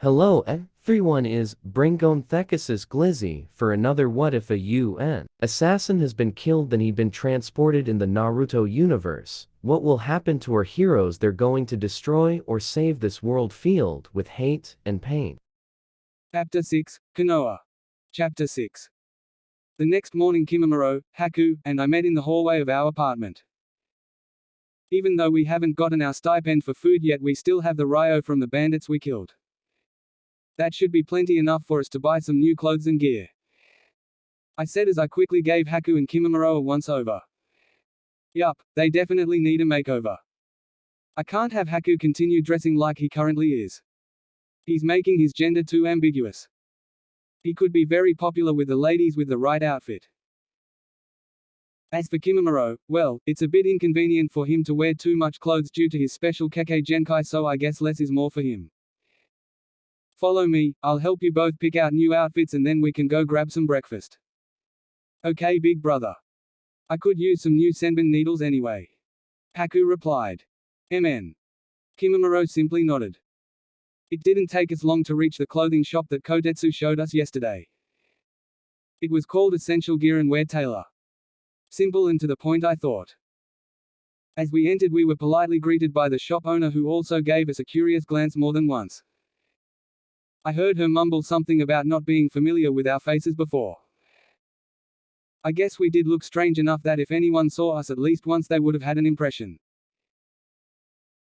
Hello everyone, is Bringonthechaos Glizzy for another What If a UN assassin has been killed and he'd been transported in the Naruto universe. What will happen to our heroes? They're going to destroy or save this world filled with hate and pain. Chapter 6, Konoha. Chapter 6. The next morning Kimimaro, Haku, and I met in the hallway of our apartment. Even though we haven't gotten our stipend for food yet, we still have the Ryo from the bandits we killed. That should be plenty enough for us to buy some new clothes and gear, I said as I quickly gave Haku and Kimimaro a once-over. Yup, they definitely need a makeover. I can't have Haku continue dressing like he currently is. He's making his gender too ambiguous. He could be very popular with the ladies with the right outfit. As for Kimimaro, well, it's a bit inconvenient for him to wear too much clothes due to his special Kekkei Genkai, so I guess less is more for him. Follow me, I'll help you both pick out new outfits and then we can go grab some breakfast. Okay, big brother. I could use some new senbon needles anyway. Haku replied. MN. Kimimaro simply nodded. It didn't take us long to reach the clothing shop that Kotetsu showed us yesterday. It was called Essential Gear and Wear Tailor. Simple and to the point, I thought. As we entered, we were politely greeted by the shop owner, who also gave us a curious glance more than once. I heard her mumble something about not being familiar with our faces before. I guess we did look strange enough that if anyone saw us at least once, they would have had an impression.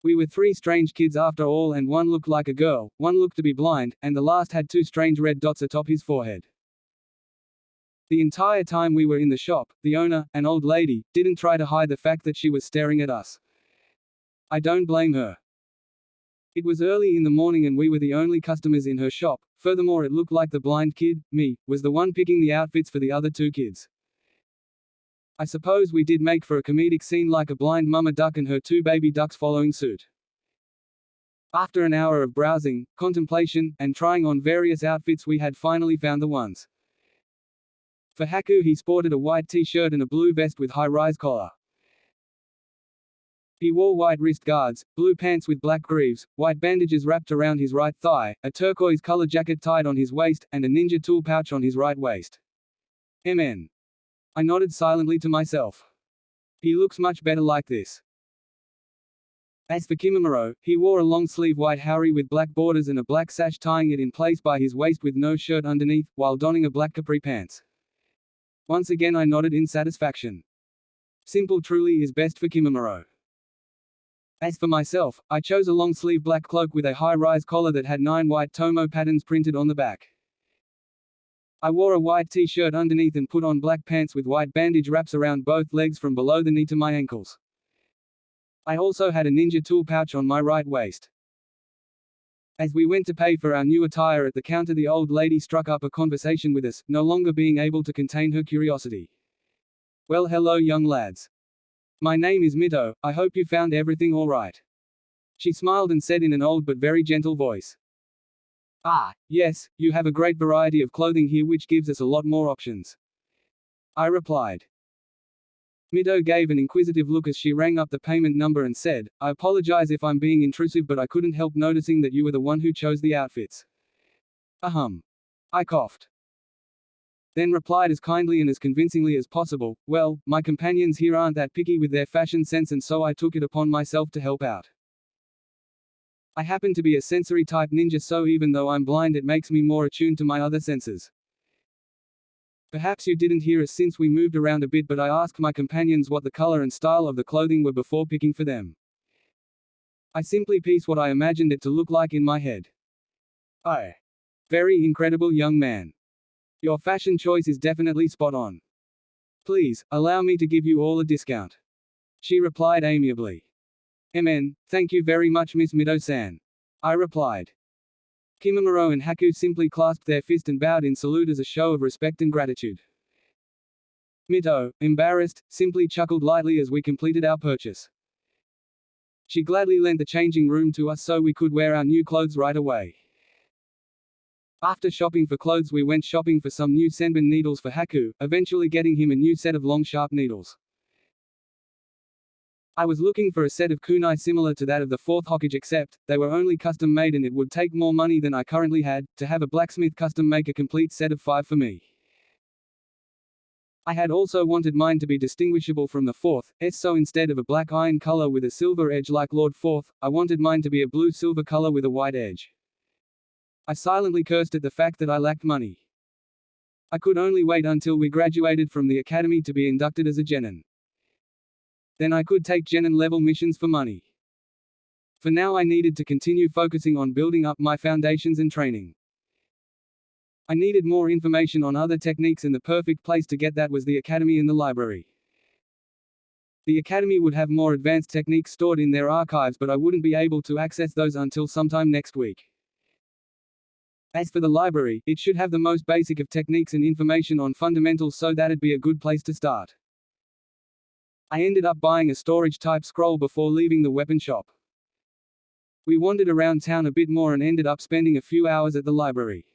We were three strange kids after all, and one looked like a girl, one looked to be blind, and the last had two strange red dots atop his forehead. The entire time we were in the shop, the owner, an old lady, didn't try to hide the fact that she was staring at us. I don't blame her. It was early in the morning and we were the only customers in her shop. Furthermore, it looked like the blind kid, me, was the one picking the outfits for the other two kids. I suppose we did make for a comedic scene, like a blind mama duck and her two baby ducks following suit. After an hour of browsing, contemplation, and trying on various outfits, we had finally found the ones. For Haku, he sported a white t-shirt and a blue vest with high-rise collar. He wore white wrist guards, blue pants with black greaves, white bandages wrapped around his right thigh, a turquoise-color jacket tied on his waist, and a ninja tool pouch on his right waist. MN. I nodded silently to myself. He looks much better like this. As for Kimimaro, he wore a long-sleeve white haori with black borders and a black sash tying it in place by his waist with no shirt underneath, while donning a black capri pants. Once again I nodded in satisfaction. Simple truly is best for Kimimaro. As for myself, I chose a long-sleeve black cloak with a high-rise collar that had 9 white tomo patterns printed on the back. I wore a white t-shirt underneath and put on black pants with white bandage wraps around both legs from below the knee to my ankles. I also had a ninja tool pouch on my right waist. As we went to pay for our new attire at the counter, the old lady struck up a conversation with us, no longer being able to contain her curiosity. Well, hello young lads. My name is Mito, I hope you found everything all right. She smiled and said in an old but very gentle voice. Ah, yes, you have a great variety of clothing here, which gives us a lot more options. I replied. Mito gave an inquisitive look as she rang up the payment number and said, I apologize if I'm being intrusive, but I couldn't help noticing that you were the one who chose the outfits. Ahem. I coughed. Then replied as kindly and as convincingly as possible, well, my companions here aren't that picky with their fashion sense, and so I took it upon myself to help out. I happen to be a sensory-type ninja, so even though I'm blind, it makes me more attuned to my other senses. Perhaps you didn't hear us since we moved around a bit, but I asked my companions what the color and style of the clothing were before picking for them. I simply pieced what I imagined it to look like in my head. Oh. Very incredible, young man. Your fashion choice is definitely spot on. Please, allow me to give you all a discount. She replied amiably. MN, thank you very much, Miss Mito-san. I replied. Kimimaro and Haku simply clasped their fist and bowed in salute as a show of respect and gratitude. Mito, embarrassed, simply chuckled lightly as we completed our purchase. She gladly lent the changing room to us so we could wear our new clothes right away. After shopping for clothes, we went shopping for some new senbon needles for Haku, eventually getting him a new set of long sharp needles. I was looking for a set of kunai similar to that of the fourth Hokage, except they were only custom made and it would take more money than I currently had to have a blacksmith custom make a complete set of 5 for me. I had also wanted mine to be distinguishable from the fourth, so instead of a black iron color with a silver edge like Lord Fourth, I wanted mine to be a blue-silver color with a white edge. I silently cursed at the fact that I lacked money. I could only wait until we graduated from the academy to be inducted as a genin. Then I could take genin level missions for money. For now I needed to continue focusing on building up my foundations and training. I needed more information on other techniques and the perfect place to get that was the academy in the library. The academy would have more advanced techniques stored in their archives, but I wouldn't be able to access those until sometime next week. As for the library, it should have the most basic of techniques and information on fundamentals, so that'd be a good place to start. I ended up buying a storage-type scroll before leaving the weapon shop. We wandered around town a bit more and ended up spending a few hours at the library.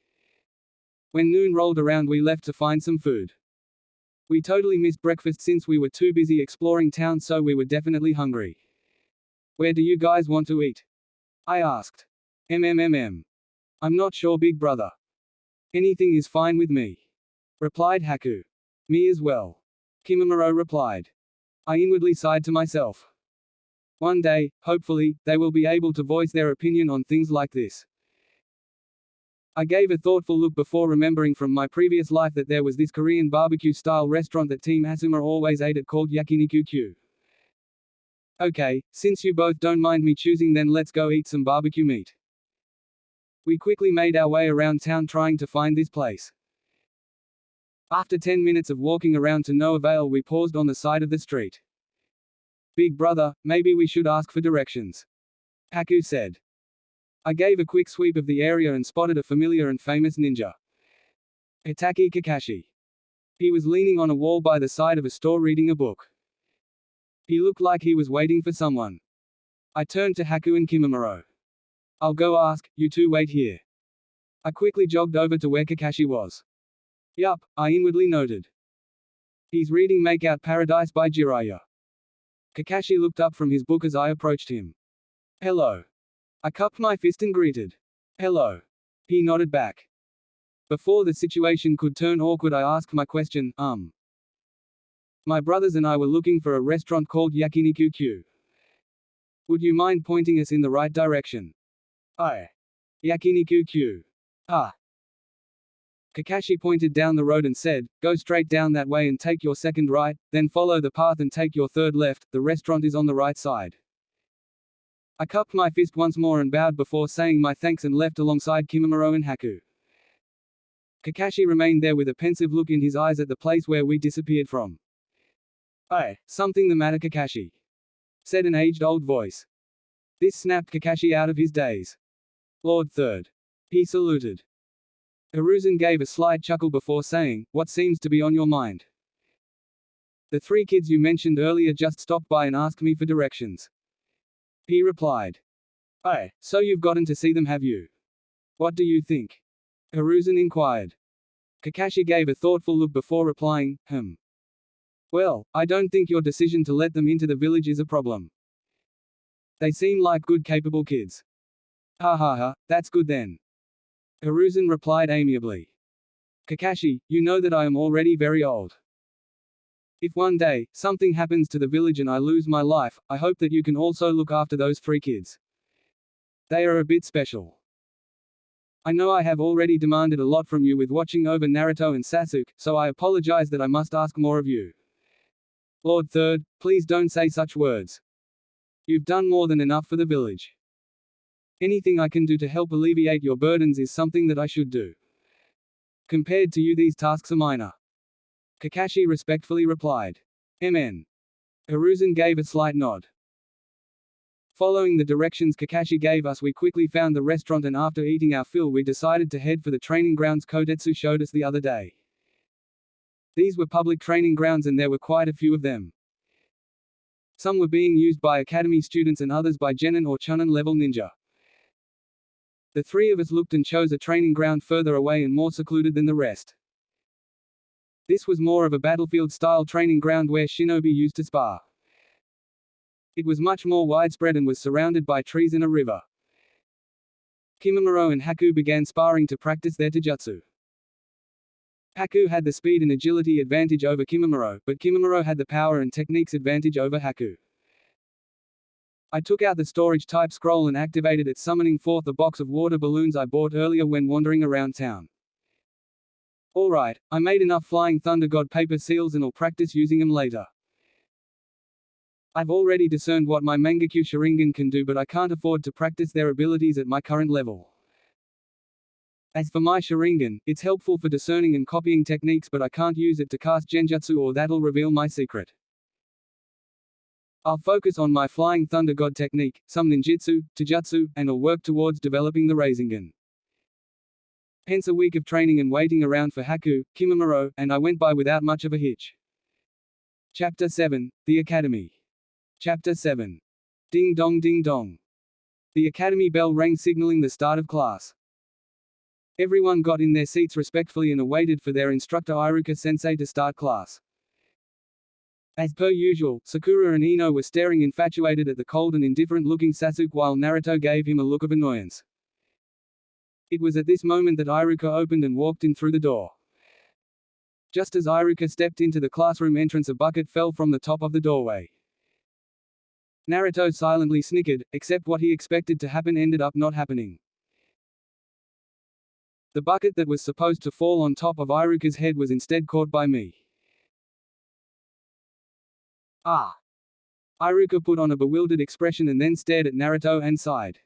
When noon rolled around we left to find some food. We totally missed breakfast since we were too busy exploring town, so we were definitely hungry. Where do you guys want to eat? I asked. I'm not sure, big brother. Anything is fine with me, replied Haku. Me as well, Kimimaro replied. I inwardly sighed to myself. One day, hopefully, they will be able to voice their opinion on things like this. I gave a thoughtful look before remembering from my previous life that there was this Korean barbecue-style restaurant that Team Asuma always ate at called Yakiniku-Q. Okay, since you both don't mind me choosing, then let's go eat some barbecue meat. We quickly made our way around town trying to find this place. After 10 minutes of walking around to no avail, we paused on the side of the street. Big brother, maybe we should ask for directions, Haku said. I gave a quick sweep of the area and spotted a familiar and famous ninja. Itachi Kakashi. He was leaning on a wall by the side of a store reading a book. He looked like he was waiting for someone. I turned to Haku and Kimimaro. I'll go ask, you two wait here. I quickly jogged over to where Kakashi was. Yup, I inwardly noted. He's reading Make Out Paradise by Jiraiya. Kakashi looked up from his book as I approached him. Hello. I cupped my fist and greeted. Hello. He nodded back. Before the situation could turn awkward, I asked my question, My brothers and I were looking for a restaurant called Yakiniku-Q. Would you mind pointing us in the right direction? Aye. Yakiniku-Q. Ah. Kakashi pointed down the road and said, go straight down that way and take your second right, then follow the path and take your third left, the restaurant is on the right side. I cupped my fist once more and bowed before saying my thanks and left alongside Kimimaro and Haku. Kakashi remained there with a pensive look in his eyes at the place where we disappeared from. Aye, something the matter, Kakashi? Said an aged old voice. This snapped Kakashi out of his daze. Lord Third. He saluted. Hiruzen gave a slight chuckle before saying, what seems to be on your mind? The 3 kids you mentioned earlier just stopped by and asked me for directions. He replied. Aye, so you've gotten to see them, have you? What do you think? Hiruzen inquired. Kakashi gave a thoughtful look before replying, Well, I don't think your decision to let them into the village is a problem. They seem like good, capable kids. Ha ha ha, that's good then. Hiruzen replied amiably. Kakashi, you know that I am already very old. If one day, something happens to the village and I lose my life, I hope that you can also look after those 3 kids. They are a bit special. I know I have already demanded a lot from you with watching over Naruto and Sasuke, so I apologize that I must ask more of you. Lord Third, please don't say such words. You've done more than enough for the village. Anything I can do to help alleviate your burdens is something that I should do. Compared to you, these tasks are minor. Kakashi respectfully replied. Mn. Hiruzen gave a slight nod. Following the directions Kakashi gave us, we quickly found the restaurant, and after eating our fill we decided to head for the training grounds Kodetsu showed us the other day. These were public training grounds and there were quite a few of them. Some were being used by academy students and others by Genin or Chunin level ninja. The 3 of us looked and chose a training ground further away and more secluded than the rest. This was more of a battlefield-style training ground where shinobi used to spar. It was much more widespread and was surrounded by trees and a river. Kimimaro and Haku began sparring to practice their taijutsu. Haku had the speed and agility advantage over Kimimaro, but Kimimaro had the power and techniques advantage over Haku. I took out the storage-type scroll and activated it, summoning forth a box of water balloons I bought earlier when wandering around town. Alright, I made enough Flying Thunder God paper seals and I'll practice using them later. I've already discerned what my Mangekyu Sharingan can do, but I can't afford to practice their abilities at my current level. As for my Sharingan, it's helpful for discerning and copying techniques, but I can't use it to cast Genjutsu or that'll reveal my secret. I'll focus on my Flying Thunder God technique, some ninjutsu, taijutsu, and I'll work towards developing the Rasengan. Hence a week of training and waiting around for Haku, Kimimaro, and I went by without much of a hitch. Chapter 7, The Academy. Chapter 7. Ding dong ding dong. The academy bell rang, signaling the start of class. Everyone got in their seats respectfully and awaited for their instructor Iruka-sensei to start class. As per usual, Sakura and Ino were staring infatuated at the cold and indifferent-looking Sasuke while Naruto gave him a look of annoyance. It was at this moment that Iruka opened and walked in through the door. Just as Iruka stepped into the classroom entrance, a bucket fell from the top of the doorway. Naruto silently snickered, except what he expected to happen ended up not happening. The bucket that was supposed to fall on top of Iruka's head was instead caught by me. Ah! Iruka put on a bewildered expression and then stared at Naruto and sighed.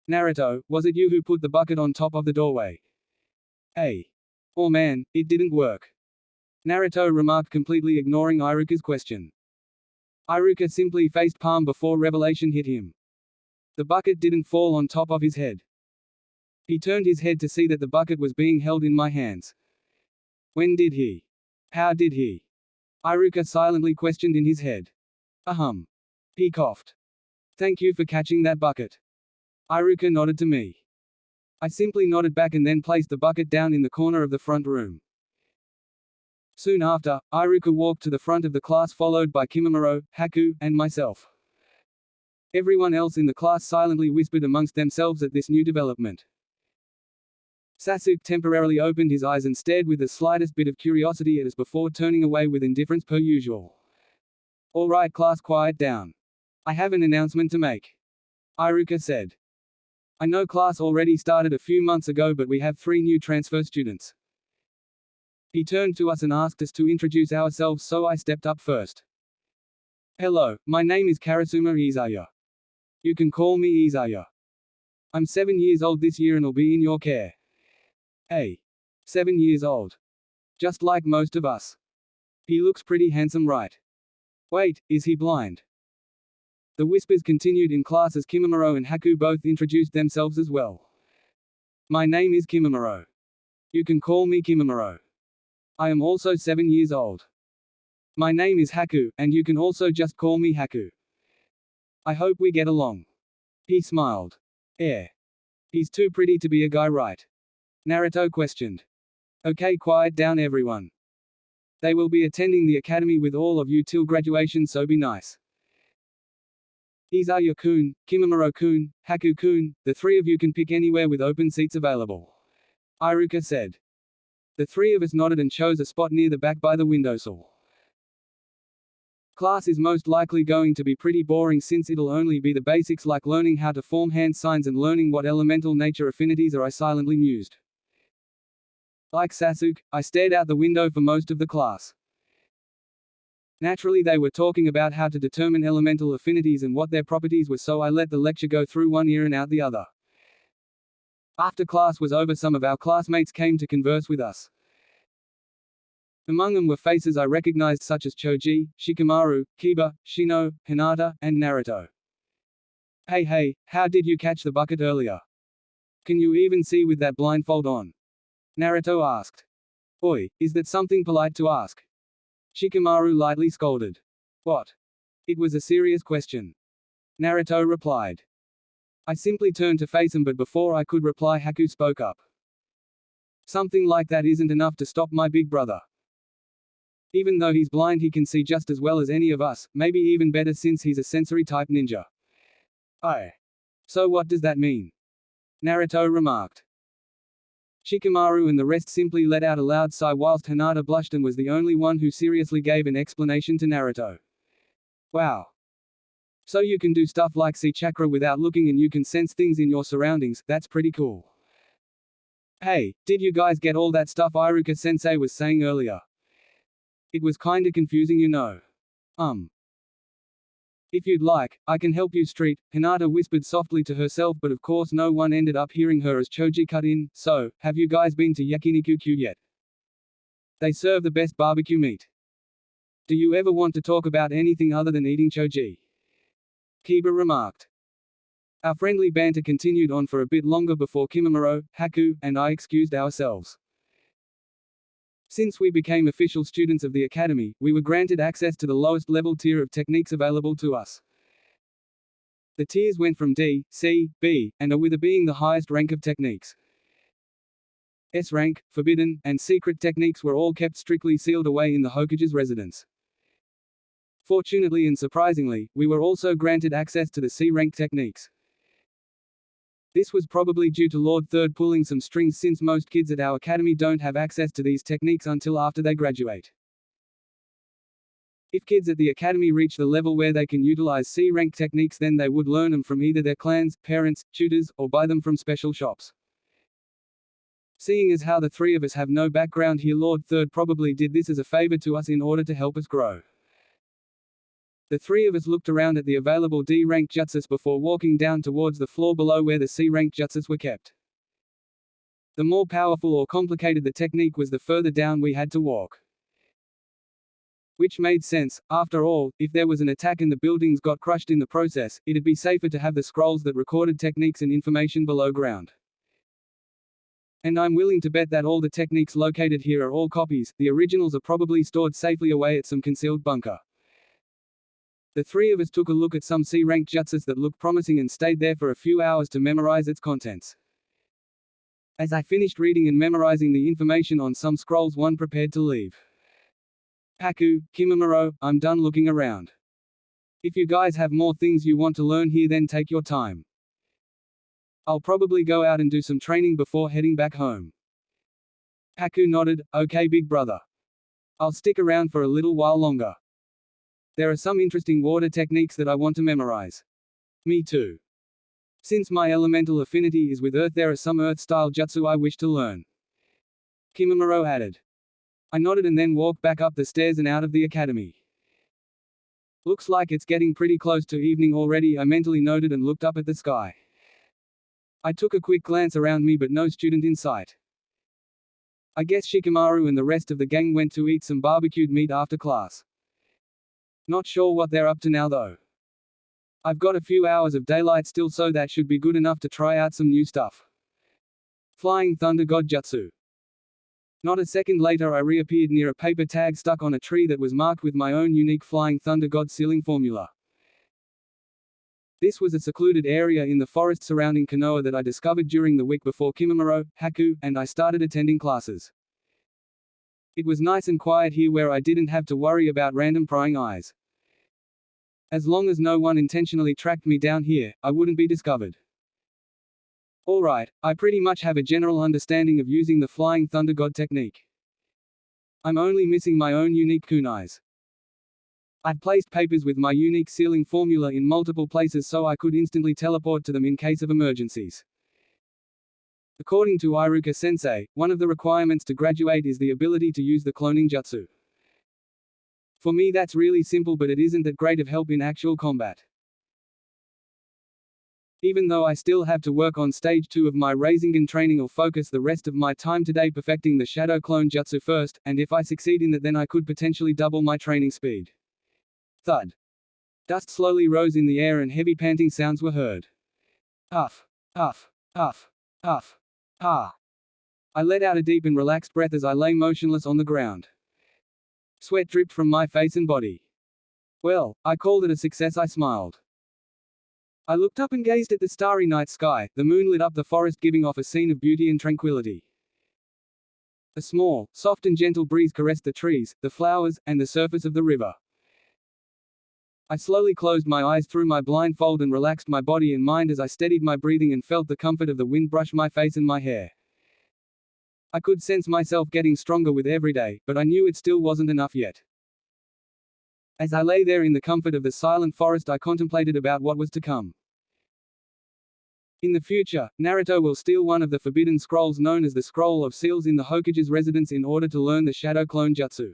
Naruto, was it you who put the bucket on top of the doorway? Hey! Oh man, it didn't work. Naruto remarked, completely ignoring Iruka's question. Iruka simply faced palm before revelation hit him. The bucket didn't fall on top of his head. He turned his head to see that the bucket was being held in my hands. When did he? How did he? Iruka silently questioned in his head. Ahem. He coughed. Thank you for catching that bucket. Iruka nodded to me. I simply nodded back and then placed the bucket down in the corner of the front room. Soon after, Iruka walked to the front of the class followed by Kimimaro, Haku, and myself. Everyone else in the class silently whispered amongst themselves at this new development. Sasuke temporarily opened his eyes and stared with the slightest bit of curiosity at us before turning away with indifference per usual. All right class, quiet down. I have an announcement to make. Iruka said. I know class already started a few months ago, but we have 3 new transfer students. He turned to us and asked us to introduce ourselves, so I stepped up first. Hello, my name is Karasuma Izaya. You can call me Izaya. I'm 7 years old this year and will be in your care. Hey. 7 years old. Just like most of us. He looks pretty handsome, right? Wait, is he blind? The whispers continued in class as Kimimaro and Haku both introduced themselves as well. My name is Kimimaro. You can call me Kimimaro. I am also 7 years old. My name is Haku, and you can also just call me Haku. I hope we get along. He smiled. He's too pretty to be a guy, right? Naruto questioned. Okay, quiet down everyone. They will be attending the academy with all of you till graduation, so be nice. Izaya-kun, Kimimaro-kun, Haku-kun, the 3 of you can pick anywhere with open seats available. Iruka said. The 3 of us nodded and chose a spot near the back by the windowsill. Class is most likely going to be pretty boring since it'll only be the basics like learning how to form hand signs and learning what elemental nature affinities are. I silently mused. Like Sasuke, I stared out the window for most of the class. Naturally they were talking about how to determine elemental affinities and what their properties were, so I let the lecture go through one ear and out the other. After class was over, some of our classmates came to converse with us. Among them were faces I recognized such as Choji, Shikamaru, Kiba, Shino, Hinata, and Naruto. Hey, how did you catch the bucket earlier? Can you even see with that blindfold on? Naruto asked. Oi, is that something polite to ask? Shikamaru lightly scolded. What? It was a serious question. Naruto replied. I simply turned to face him, but before I could reply, Haku spoke up. Something like that isn't enough to stop my big brother. Even though he's blind, he can see just as well as any of us, maybe even better since he's a sensory-type ninja. Oh. So what does that mean? Naruto remarked. Shikamaru and the rest simply let out a loud sigh whilst Hinata blushed and was the only one who seriously gave an explanation to Naruto. Wow. So you can do stuff like see chakra without looking and you can sense things in your surroundings, that's pretty cool. Hey, did you guys get all that stuff Iruka-sensei was saying earlier? It was kinda confusing, you know. If you'd like, I can help you street, Hinata whispered softly to herself, but of course no one ended up hearing her as Choji cut in. So, have you guys been to Yakiniku-Q yet? They serve the best barbecue meat. Do you ever want to talk about anything other than eating Choji? Kiba remarked. Our friendly banter continued on for a bit longer before Kimimaro, Haku, and I excused ourselves. Since we became official students of the academy, we were granted access to the lowest level tier of techniques available to us. The tiers went from D, C, B, and A, with A being the highest rank of techniques. S rank, forbidden, and secret techniques were all kept strictly sealed away in the Hokage's residence. Fortunately and surprisingly, we were also granted access to the C rank techniques. This was probably due to Lord Third pulling some strings, since most kids at our academy don't have access to these techniques until after they graduate. If kids at the academy reach the level where they can utilize C-rank techniques, then they would learn them from either their clans, parents, tutors, or buy them from special shops. Seeing as how the three of us have no background here, Lord Third probably did this as a favor to us in order to help us grow. The three of us looked around at the available D-rank jutsus before walking down towards the floor below where the C-rank jutsus were kept. The more powerful or complicated the technique was, the further down we had to walk. Which made sense. After all, if there was an attack and the buildings got crushed in the process, it'd be safer to have the scrolls that recorded techniques and information below ground. And I'm willing to bet that all the techniques located here are all copies. The originals are probably stored safely away at some concealed bunker. The three of us took a look at some C-rank jutsus that looked promising and stayed there for a few hours to memorize its contents. As I finished reading and memorizing the information on some scrolls, one prepared to leave. Haku, Kimimaro, I'm done looking around. If you guys have more things you want to learn here, then take your time. I'll probably go out and do some training before heading back home. Haku nodded. Okay, big brother. I'll stick around for a little while longer. There are some interesting water techniques that I want to memorize. Me too. Since my elemental affinity is with earth, there are some earth-style jutsu I wish to learn. Kimimaro added. I nodded and then walked back up the stairs and out of the academy. Looks like it's getting pretty close to evening already, I mentally noted and looked up at the sky. I took a quick glance around me but no student in sight. I guess Shikamaru and the rest of the gang went to eat some barbecued meat after class. Not sure what they're up to now though. I've got a few hours of daylight still, so that should be good enough to try out some new stuff. Flying Thunder God Jutsu. Not a second later I reappeared near a paper tag stuck on a tree that was marked with my own unique Flying Thunder God sealing formula. This was a secluded area in the forest surrounding Konoha that I discovered during the week before Kimimaro, Haku, and I started attending classes. It was nice and quiet here where I didn't have to worry about random prying eyes. As long as no one intentionally tracked me down here, I wouldn't be discovered. Alright, I pretty much have a general understanding of using the Flying Thunder God technique. I'm only missing my own unique kunais. I've placed papers with my unique sealing formula in multiple places so I could instantly teleport to them in case of emergencies. According to Iruka-sensei, one of the requirements to graduate is the ability to use the cloning jutsu. For me that's really simple, but it isn't that great of help in actual combat. Even though I still have to work on stage 2 of my Rasengan training, or focus the rest of my time today perfecting the Shadow Clone Jutsu first, and if I succeed in that then I could potentially double my training speed. Thud. Dust slowly rose in the air and heavy panting sounds were heard. Huff. Huff. Huff. Huff. Ah. I let out a deep and relaxed breath as I lay motionless on the ground. Sweat dripped from my face and body. Well, I called it a success, I smiled. I looked up and gazed at the starry night sky. The moon lit up the forest, giving off a scene of beauty and tranquility. A small, soft and gentle breeze caressed the trees, the flowers, and the surface of the river. I slowly closed my eyes through my blindfold and relaxed my body and mind as I steadied my breathing and felt the comfort of the wind brush my face and my hair. I could sense myself getting stronger with every day, but I knew it still wasn't enough yet. As I lay there in the comfort of the silent forest, I contemplated about what was to come. In the future, Naruto will steal one of the forbidden scrolls known as the Scroll of Seals in the Hokage's residence in order to learn the Shadow Clone Jutsu.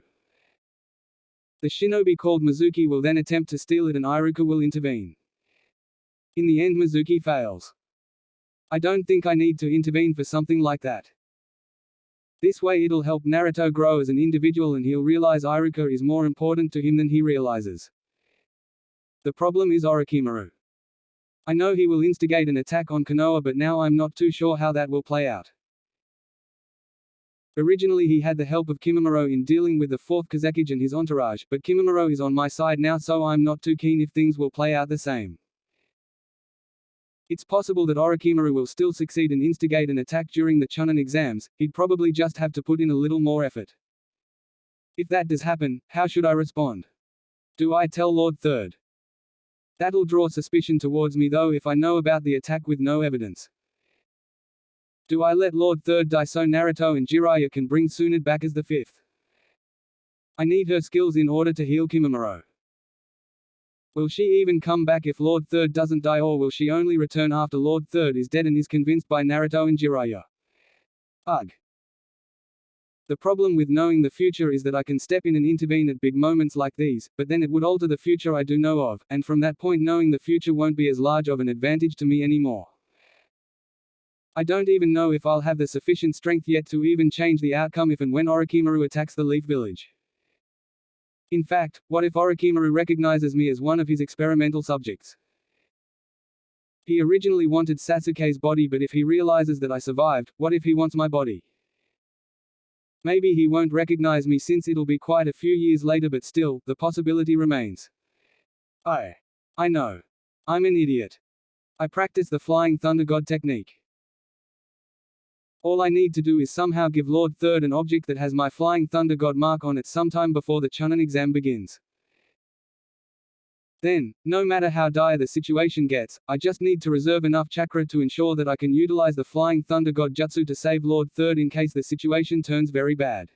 The shinobi called Mizuki will then attempt to steal it and Iruka will intervene. In the end, Mizuki fails. I don't think I need to intervene for something like that. This way it'll help Naruto grow as an individual and he'll realize Iruka is more important to him than he realizes. The problem is Orochimaru. I know he will instigate an attack on Konoha, but now I'm not too sure how that will play out. Originally he had the help of Kimimaro in dealing with the 4th Kazekage and his entourage, but Kimimaro is on my side now, so I'm not too keen if things will play out the same. It's possible that Orochimaru will still succeed and instigate an attack during the Chunin exams. He'd probably just have to put in a little more effort. If that does happen, how should I respond? Do I tell Lord Third? That'll draw suspicion towards me though if I know about the attack with no evidence. Do I let Lord Third die so Naruto and Jiraiya can bring Tsunade back as the 5th? I need her skills in order to heal Kimimaro. Will she even come back if Lord Third doesn't die, or will she only return after Lord Third is dead and is convinced by Naruto and Jiraiya? Ugh. The problem with knowing the future is that I can step in and intervene at big moments like these, but then it would alter the future I do know of, and from that point knowing the future won't be as large of an advantage to me anymore. I don't even know if I'll have the sufficient strength yet to even change the outcome if and when Orochimaru attacks the Leaf Village. In fact, what if Orochimaru recognizes me as one of his experimental subjects? He originally wanted Sasuke's body, but if he realizes that I survived, what if he wants my body? Maybe he won't recognize me since it'll be quite a few years later, but still, the possibility remains. I know. I'm an idiot. I practice the Flying Thunder God technique. All I need to do is somehow give Lord Third an object that has my Flying Thunder God mark on it sometime before the Chunin exam begins. Then, no matter how dire the situation gets, I just need to reserve enough chakra to ensure that I can utilize the Flying Thunder God Jutsu to save Lord Third in case the situation turns very bad.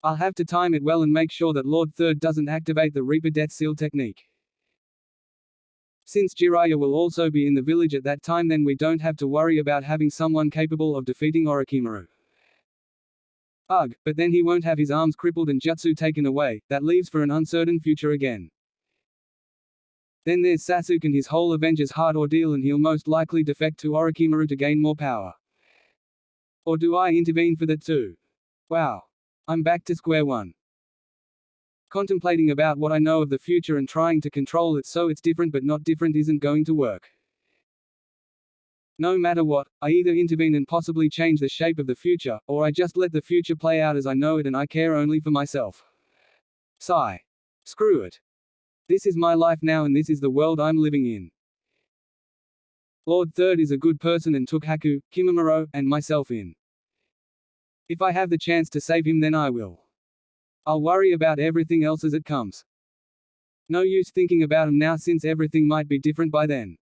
I'll have to time it well and make sure that Lord Third doesn't activate the Reaper Death Seal technique. Since Jiraiya will also be in the village at that time, then we don't have to worry about having someone capable of defeating Orochimaru. Ugh, but then he won't have his arms crippled and Jutsu taken away, that leaves for an uncertain future again. Then there's Sasuke and his whole Avengers Heart ordeal, and he'll most likely defect to Orochimaru to gain more power. Or do I intervene for that too? Wow. I'm back to square one. Contemplating about what I know of the future and trying to control it so it's different but not different isn't going to work. No matter what, I either intervene and possibly change the shape of the future, or I just let the future play out as I know it and I care only for myself. Sigh. Screw it. This is my life now and this is the world I'm living in. Lord Third is a good person and took Haku, Kimimaro, and myself in. If I have the chance to save him, then I will. I'll worry about everything else as it comes. No use thinking about him now since everything might be different by then.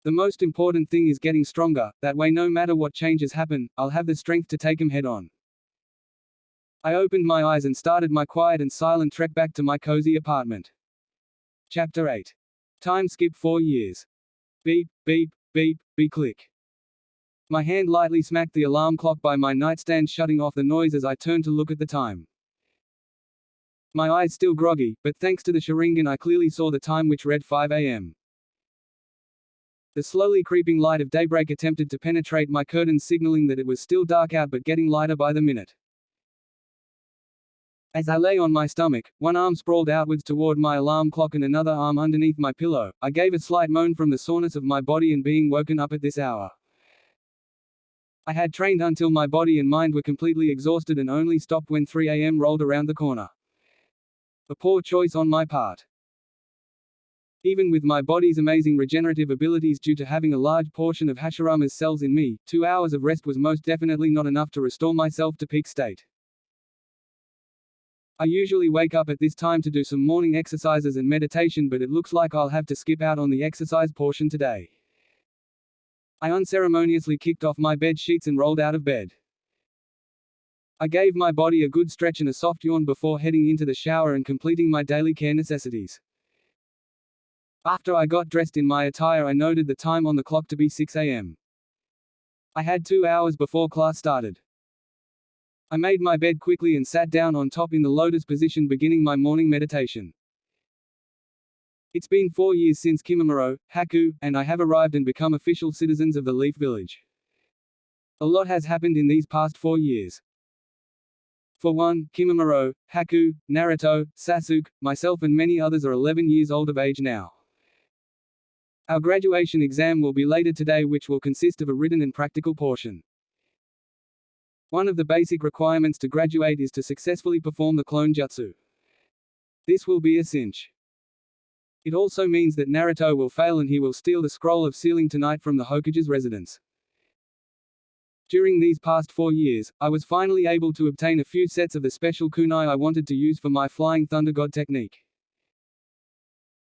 The most important thing is getting stronger, that way no matter what changes happen, I'll have the strength to take him head on. I opened my eyes and started my quiet and silent trek back to my cozy apartment. Chapter 8. Time skip 4 years. Beep, beep, beep, beep, click. My hand lightly smacked the alarm clock by my nightstand, shutting off the noise as I turned to look at the time. My eyes still groggy, but thanks to the Sharingan I clearly saw the time, which read 5 a.m. The slowly creeping light of daybreak attempted to penetrate my curtains, signaling that it was still dark out but getting lighter by the minute. As I lay on my stomach, one arm sprawled outwards toward my alarm clock and another arm underneath my pillow, I gave a slight moan from the soreness of my body and being woken up at this hour. I had trained until my body and mind were completely exhausted and only stopped when 3 a.m. rolled around the corner. A poor choice on my part. Even with my body's amazing regenerative abilities due to having a large portion of Hashirama's cells in me, 2 hours of rest was most definitely not enough to restore myself to peak state. I usually wake up at this time to do some morning exercises and meditation, but it looks like I'll have to skip out on the exercise portion today. I unceremoniously kicked off my bed sheets and rolled out of bed. I gave my body a good stretch and a soft yawn before heading into the shower and completing my daily care necessities. After I got dressed in my attire, I noted the time on the clock to be 6 a.m. I had 2 hours before class started. I made my bed quickly and sat down on top in the lotus position, beginning my morning meditation. It's been 4 years since Kimimaro, Haku, and I have arrived and become official citizens of the Leaf Village. A lot has happened in these past 4 years. For one, Kimimaro, Haku, Naruto, Sasuke, myself and many others are 11 years old of age now. Our graduation exam will be later today, which will consist of a written and practical portion. One of the basic requirements to graduate is to successfully perform the clone jutsu. This will be a cinch. It also means that Naruto will fail and he will steal the scroll of sealing tonight from the Hokage's residence. During these past 4 years, I was finally able to obtain a few sets of the special kunai I wanted to use for my Flying Thunder God technique.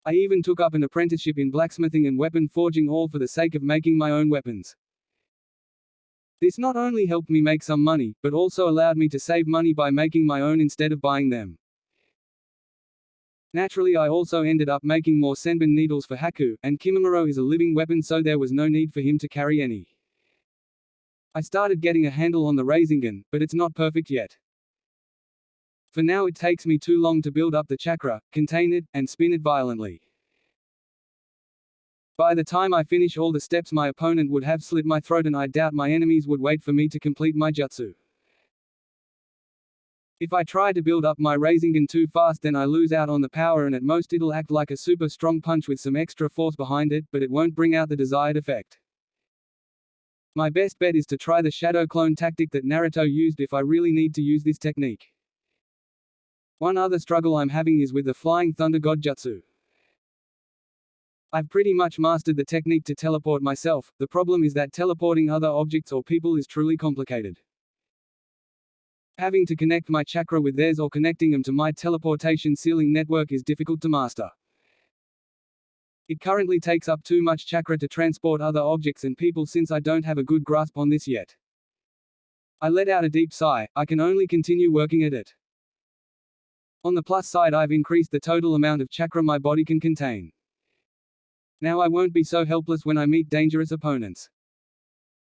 I even took up an apprenticeship in blacksmithing and weapon forging, all for the sake of making my own weapons. This not only helped me make some money, but also allowed me to save money by making my own instead of buying them. Naturally, I also ended up making more senbon needles for Haku, and Kimimaro is a living weapon, so there was no need for him to carry any. I started getting a handle on the Rasengan, but it's not perfect yet. For now it takes me too long to build up the chakra, contain it, and spin it violently. By the time I finish all the steps, my opponent would have slit my throat, and I doubt my enemies would wait for me to complete my jutsu. If I try to build up my Rasengan too fast, then I lose out on the power, and at most it'll act like a super strong punch with some extra force behind it, but it won't bring out the desired effect. My best bet is to try the shadow clone tactic that Naruto used if I really need to use this technique. One other struggle I'm having is with the Flying Thunder God jutsu. I've pretty much mastered the technique to teleport myself. The problem is that teleporting other objects or people is truly complicated. Having to connect my chakra with theirs or connecting them to my teleportation sealing network is difficult to master. It currently takes up too much chakra to transport other objects and people, since I don't have a good grasp on this yet. I let out a deep sigh. I can only continue working at it. On the plus side, I've increased the total amount of chakra my body can contain. Now I won't be so helpless when I meet dangerous opponents.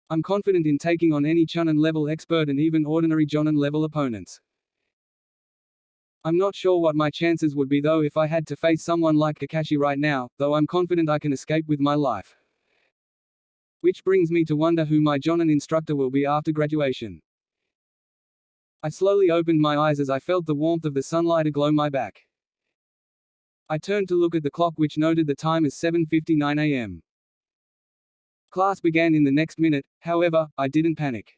I'm confident in taking on any Chunin level expert and even ordinary Jonin level opponents. I'm not sure what my chances would be though if I had to face someone like Kakashi right now, though I'm confident I can escape with my life. Which brings me to wonder who my Jonin instructor will be after graduation. I slowly opened my eyes as I felt the warmth of the sunlight aglow my back. I turned to look at the clock, which noted the time as 7:59 a.m. Class began in the next minute. However, I didn't panic.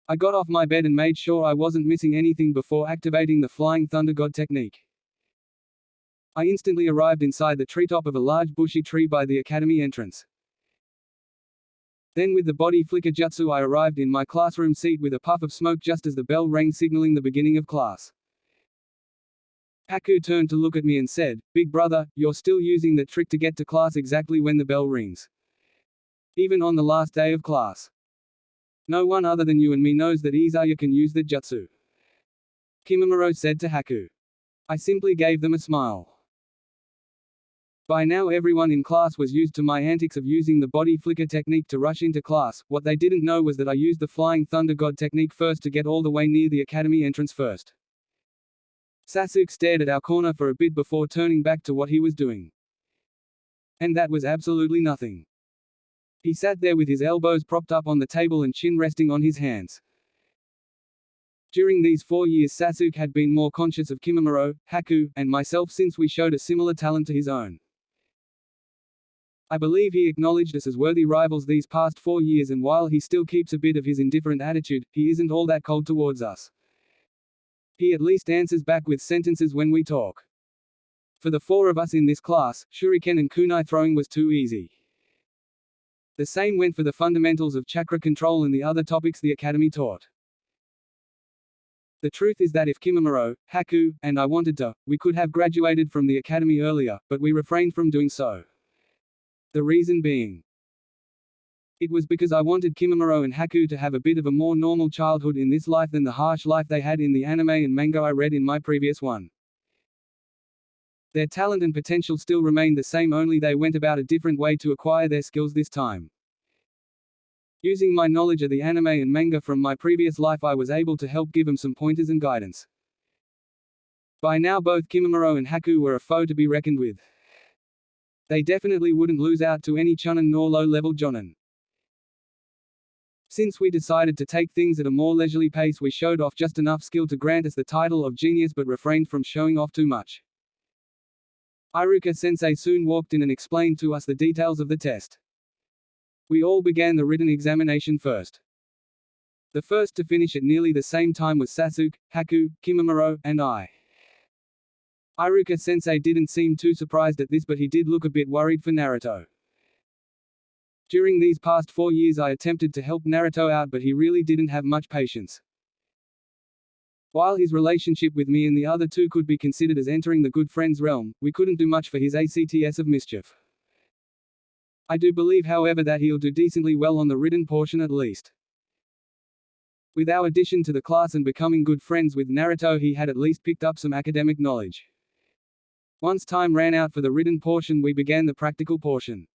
I got off my bed and made sure I wasn't missing anything before activating the Flying Thunder God technique. I instantly arrived inside the treetop of a large bushy tree by the academy entrance. Then with the body flicker jutsu I arrived in my classroom seat with a puff of smoke just as the bell rang, signaling the beginning of class. Haku turned to look at me and said, "Big brother, you're still using that trick to get to class exactly when the bell rings. Even on the last day of class. No one other than you and me knows that Izaya can use that jutsu." Kimimaro said to Haku. I simply gave them a smile. By now everyone in class was used to my antics of using the body flicker technique to rush into class. What they didn't know was that I used the Flying Thunder God technique first to get all the way near the academy entrance first. Sasuke stared at our corner for a bit before turning back to what he was doing. And that was absolutely nothing. He sat there with his elbows propped up on the table and chin resting on his hands. During these 4 years Sasuke had been more conscious of Kimimaro, Haku, and myself, since we showed a similar talent to his own. I believe he acknowledged us as worthy rivals these past 4 years, and while he still keeps a bit of his indifferent attitude, he isn't all that cold towards us. He at least answers back with sentences when we talk. For the four of us in this class, shuriken and kunai throwing was too easy. The same went for the fundamentals of chakra control and the other topics the academy taught. The truth is that if Kimimaro, Haku, and I wanted to, we could have graduated from the academy earlier, but we refrained from doing so. The reason being, it was because I wanted Kimimaro and Haku to have a bit of a more normal childhood in this life than the harsh life they had in the anime and manga I read in my previous one. Their talent and potential still remained the same, only they went about a different way to acquire their skills this time. Using my knowledge of the anime and manga from my previous life, I was able to help give them some pointers and guidance. By now both Kimimaro and Haku were a foe to be reckoned with. They definitely wouldn't lose out to any chunin nor low-level jonin. Since we decided to take things at a more leisurely pace, we showed off just enough skill to grant us the title of genius but refrained from showing off too much. Iruka-sensei soon walked in and explained to us the details of the test. We all began the written examination first. The first to finish at nearly the same time was Sasuke, Haku, Kimimaro, and I. Iruka-sensei didn't seem too surprised at this, but he did look a bit worried for Naruto. During these past 4 years I attempted to help Naruto out, but he really didn't have much patience. While his relationship with me and the other two could be considered as entering the good friends realm, we couldn't do much for his acts of mischief. I do believe, however, that he'll do decently well on the written portion at least. With our addition to the class and becoming good friends with Naruto, he had at least picked up some academic knowledge. Once time ran out for the written portion, we began the practical portion.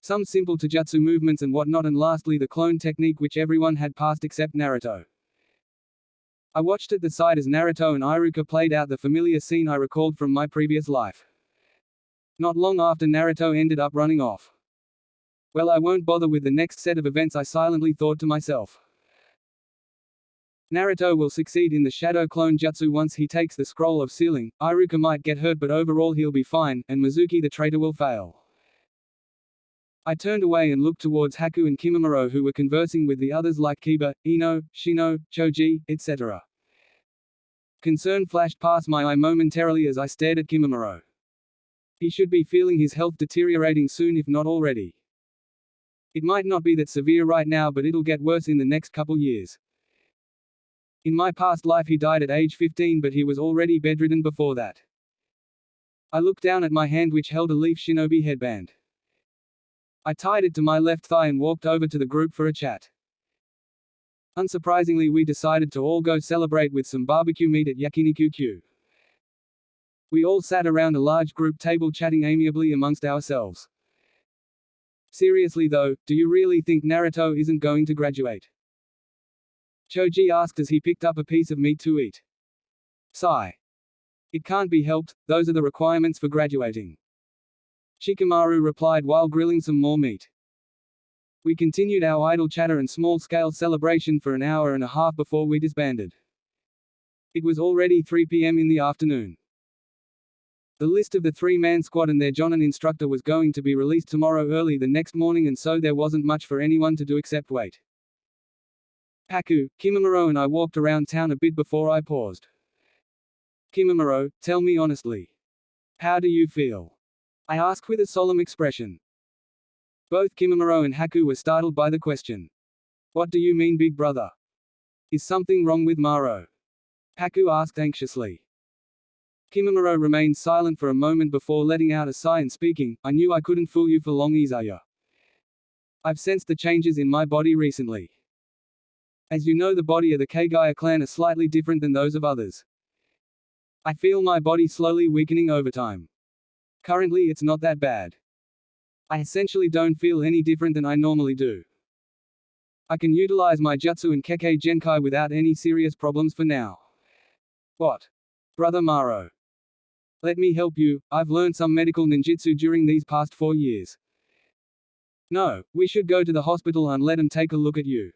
Some simple taijutsu movements and whatnot, and lastly the clone technique, which everyone had passed except Naruto. I watched at the side as Naruto and Iruka played out the familiar scene I recalled from my previous life. Not long after, Naruto ended up running off. Well, I won't bother with the next set of events, I silently thought to myself. Naruto will succeed in the shadow clone jutsu once he takes the scroll of sealing. Iruka might get hurt, but overall he'll be fine, and Mizuki the traitor will fail. I turned away and looked towards Haku and Kimimaro, who were conversing with the others like Kiba, Ino, Shino, Choji, etc. Concern flashed past my eye momentarily as I stared at Kimimaro. He should be feeling his health deteriorating soon, if not already. It might not be that severe right now, but it'll get worse in the next couple years. In my past life he died at age 15, but he was already bedridden before that. I looked down at my hand, which held a leaf shinobi headband. I tied it to my left thigh and walked over to the group for a chat. Unsurprisingly, we decided to all go celebrate with some barbecue meat at Yakiniku-Q. We all sat around a large group table chatting amiably amongst ourselves. Seriously though, do you really think Naruto isn't going to graduate? Choji asked as he picked up a piece of meat to eat. Sigh. It can't be helped, those are the requirements for graduating. Shikamaru replied while grilling some more meat. We continued our idle chatter and small-scale celebration for an hour and a half before we disbanded. It was already 3 p.m. in the afternoon. The list of the three-man squad and their jonin instructor was going to be released tomorrow early the next morning, and so there wasn't much for anyone to do except wait. Haku, Kimimaro and I walked around town a bit before I paused. Kimimaro, tell me honestly. How do you feel? I asked with a solemn expression. Both Kimimaro and Haku were startled by the question. What do you mean, big brother? Is something wrong with Maro? Haku asked anxiously. Kimimaro remained silent for a moment before letting out a sigh and speaking. I knew I couldn't fool you for long, Izaya. I've sensed the changes in my body recently. As you know, the body of the Kagaya clan are slightly different than those of others. I feel my body slowly weakening over time. Currently it's not that bad. I essentially don't feel any different than I normally do. I can utilize my jutsu and Kekkei Genkai without any serious problems for now. What? Brother Maro. Let me help you, I've learned some medical ninjutsu during these past 4 years. No, we should go to the hospital and let them take a look at you.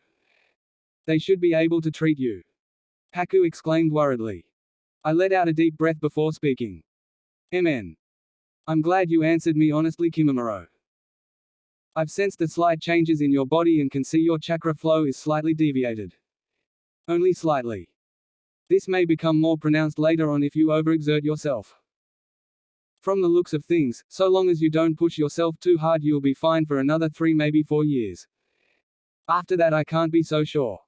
They should be able to treat you. Haku exclaimed worriedly. I let out a deep breath before speaking. MN. I'm glad you answered me honestly, Kimimaro. I've sensed the slight changes in your body and can see your chakra flow is slightly deviated. Only slightly. This may become more pronounced later on if you overexert yourself. From the looks of things, so long as you don't push yourself too hard you'll be fine for another 3 maybe 4 years. After that I can't be so sure.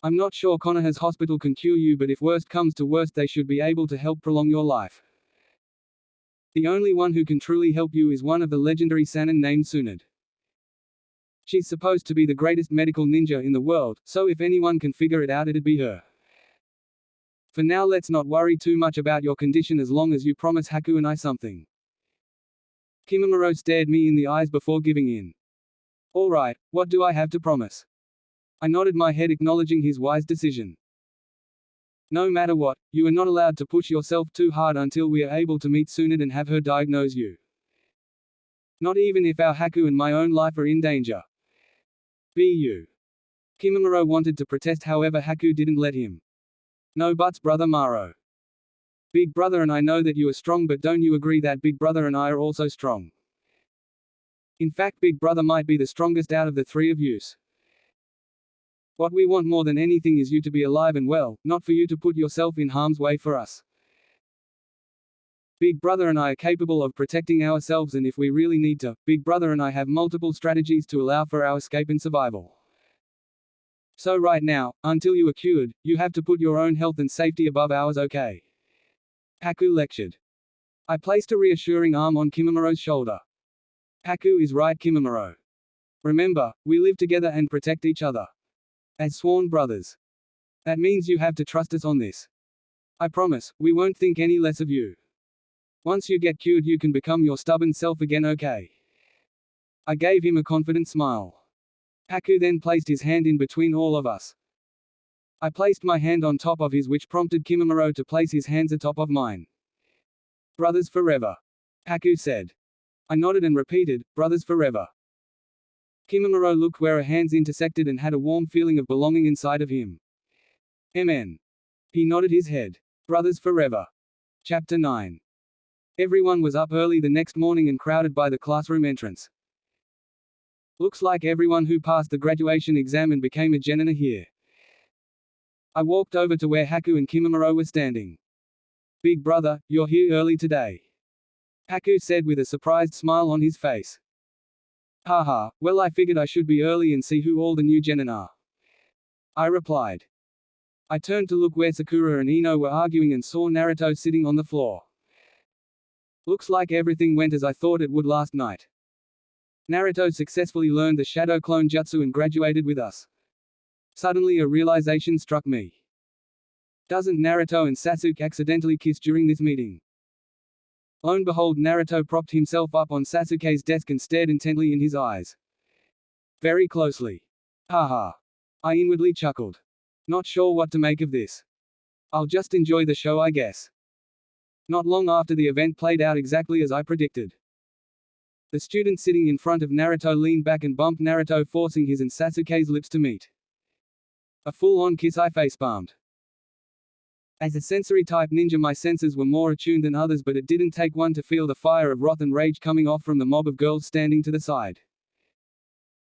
I'm not sure Konoha's hospital can cure you, but if worst comes to worst they should be able to help prolong your life. The only one who can truly help you is one of the legendary Sannin named Tsunade. She's supposed to be the greatest medical ninja in the world, so if anyone can figure it out it'd be her. For now let's not worry too much about your condition as long as you promise Haku and I something. Kimimaro stared me in the eyes before giving in. Alright, what do I have to promise? I nodded my head acknowledging his wise decision. No matter what, you are not allowed to push yourself too hard until we are able to meet Tsunade and have her diagnose you. Not even if our Haku and my own life are in danger. Bu. Kimimaro wanted to protest, however Haku didn't let him. No buts, brother Maro. Big brother and I know that you are strong, but don't you agree that big brother and I are also strong? In fact big brother might be the strongest out of the 3 of yous. What we want more than anything is you to be alive and well, not for you to put yourself in harm's way for us. Big brother and I are capable of protecting ourselves, and if we really need to, big brother and I have multiple strategies to allow for our escape and survival. So right now, until you are cured, you have to put your own health and safety above ours, okay? Haku lectured. I placed a reassuring arm on Kimimaro's shoulder. Haku is right, Kimimaro. Remember, we live together and protect each other. As sworn brothers. That means you have to trust us on this. I promise, we won't think any less of you. Once you get cured you can become your stubborn self again, okay? I gave him a confident smile. Haku then placed his hand in between all of us. I placed my hand on top of his, which prompted Kimimaro to place his hands atop of mine. Brothers forever. Haku said. I nodded and repeated, brothers forever. Kimimaro looked where our hands intersected and had a warm feeling of belonging inside of him. Mn. He nodded his head. Brothers forever. Chapter 9. Everyone was up early the next morning and crowded by the classroom entrance. Looks like everyone who passed the graduation exam and became a genin are here. I walked over to where Haku and Kimimaro were standing. Big brother, you're here early today. Haku said with a surprised smile on his face. Haha, well I figured I should be early and see who all the new genin are. I replied. I turned to look where Sakura and Ino were arguing and saw Naruto sitting on the floor. Looks like everything went as I thought it would last night. Naruto successfully learned the Shadow Clone Jutsu and graduated with us. Suddenly a realization struck me. Doesn't Naruto and Sasuke accidentally kiss during this meeting? Lo and behold, Naruto propped himself up on Sasuke's desk and stared intently in his eyes. Very closely. Haha. I inwardly chuckled. Not sure what to make of this. I'll just enjoy the show, I guess. Not long after the event played out exactly as I predicted. The student sitting in front of Naruto leaned back and bumped Naruto, forcing his and Sasuke's lips to meet. A full-on kiss. I facepalmed. As a sensory-type ninja my senses were more attuned than others, but it didn't take one to feel the fire of wrath and rage coming off from the mob of girls standing to the side.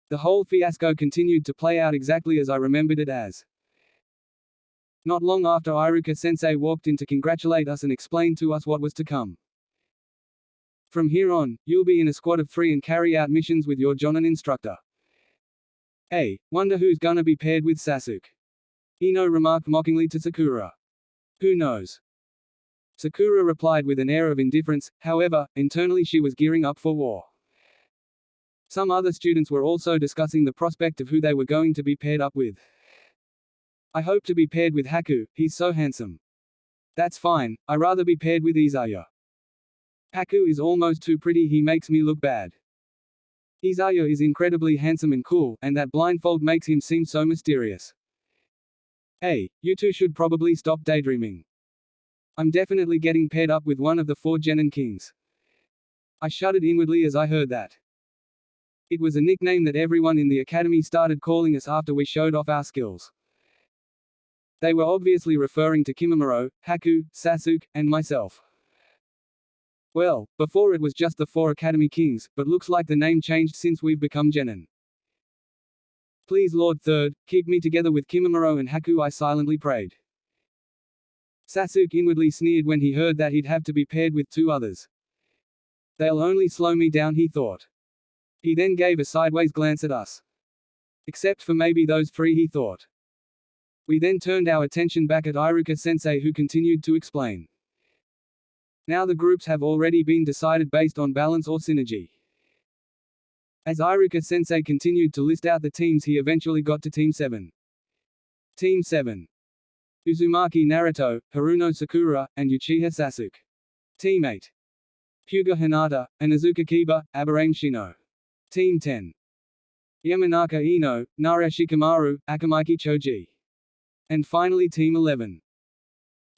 The whole fiasco continued to play out exactly as I remembered it as. Not long after Iruka-sensei walked in to congratulate us and explain to us what was to come. From here on, you'll be in a squad of 3 and carry out missions with your Jonin instructor. Hey, wonder who's gonna be paired with Sasuke? Ino remarked mockingly to Sakura. Who knows? Sakura replied with an air of indifference, however, internally she was gearing up for war. Some other students were also discussing the prospect of who they were going to be paired up with. I hope to be paired with Haku, he's so handsome. That's fine, I'd rather be paired with Izaya. Haku is almost too pretty, he makes me look bad. Izaya is incredibly handsome and cool, and that blindfold makes him seem so mysterious. Hey, you two should probably stop daydreaming. I'm definitely getting paired up with one of the 4 genin kings. I shuddered inwardly as I heard that. It was a nickname that everyone in the academy started calling us after we showed off our skills. They were obviously referring to Kimimaro, Haku, Sasuke, and myself. Well, before it was just the 4 academy kings, but looks like the name changed since we've become genin. Please Lord Third, keep me together with Kimimaro and Haku, I silently prayed. Sasuke inwardly sneered when he heard that he'd have to be paired with two others. They'll only slow me down, he thought. He then gave a sideways glance at us. Except for maybe those three, he thought. We then turned our attention back at Iruka-sensei, who continued to explain. Now the groups have already been decided based on balance or synergy. As Iruka-sensei continued to list out the teams, he eventually got to Team 7. Team 7. Uzumaki Naruto, Haruno Sakura, and Uchiha Sasuke. Team 8. Hyuga Hinata, Onizuka Kiba, Aburame Shino. Team 10. Yamanaka Ino, Nara Shikamaru, Akamaiki Choji. And finally Team 11.